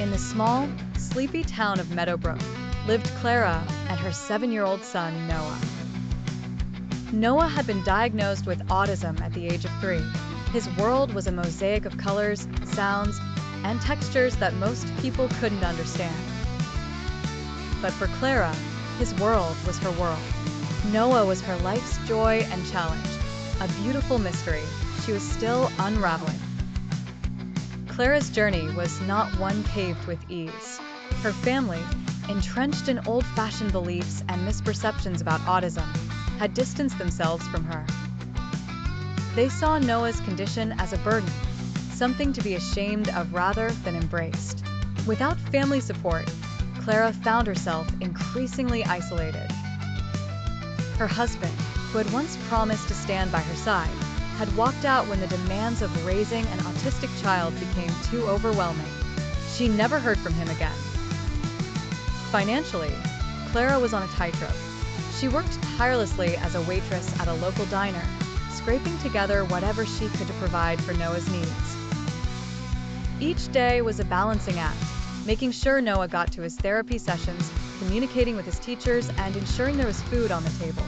In the small, sleepy town of Meadowbrook lived Clara and her 7-year-old son, Noah. Noah had been diagnosed with autism at the age of 3. His world was a mosaic of colors, sounds, and textures that most people couldn't understand. But for Clara, his world was her world. Noah was her life's joy and challenge, a beautiful mystery she was still unraveling. Clara's journey was not one paved with ease. Her family, entrenched in old-fashioned beliefs and misperceptions about autism, had distanced themselves from her. They saw Noah's condition as a burden, something to be ashamed of rather than embraced. Without family support, Clara found herself increasingly isolated. Her husband, who had once promised to stand by her side, had walked out when the demands of raising an autistic child became too overwhelming. She never heard from him again. Financially, Clara was on a tightrope. She worked tirelessly as a waitress at a local diner, scraping together whatever she could to provide for Noah's needs. Each day was a balancing act, making sure Noah got to his therapy sessions, communicating with his teachers, and ensuring there was food on the table.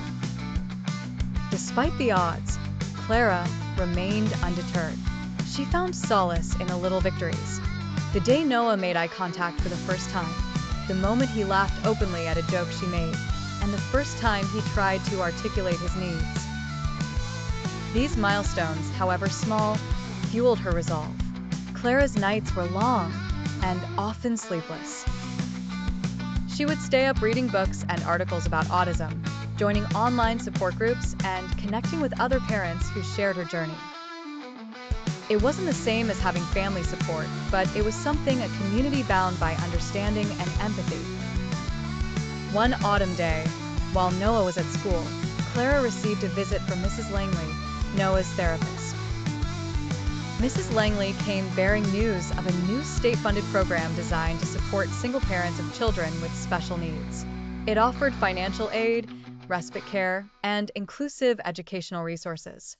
Despite the odds, Clara remained undeterred. She found solace in the little victories. The day Noah made eye contact for the first time, the moment he laughed openly at a joke she made, and the first time he tried to articulate his needs. These milestones, however small, fueled her resolve. Clara's nights were long and often sleepless. She would stay up reading books and articles about autism, joining online support groups, and connecting with other parents who shared her journey. It wasn't the same as having family support, but it was something a community bound by understanding and empathy. One autumn day, while Noah was at school, Clara received a visit from Mrs. Langley, Noah's therapist. Mrs. Langley came bearing news of a new state-funded program designed to support single parents of children with special needs. It offered financial aid, respite care, and inclusive educational resources.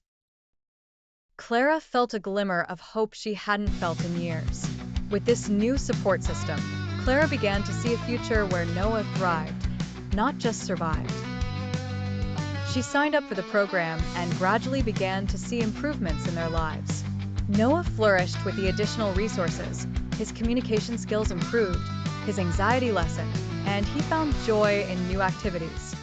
Clara felt a glimmer of hope she hadn't felt in years. With this new support system, Clara began to see a future where Noah thrived, not just survived. She signed up for the program and gradually began to see improvements in their lives. Noah flourished with the additional resources. His communication skills improved, his anxiety lessened, and he found joy in new activities.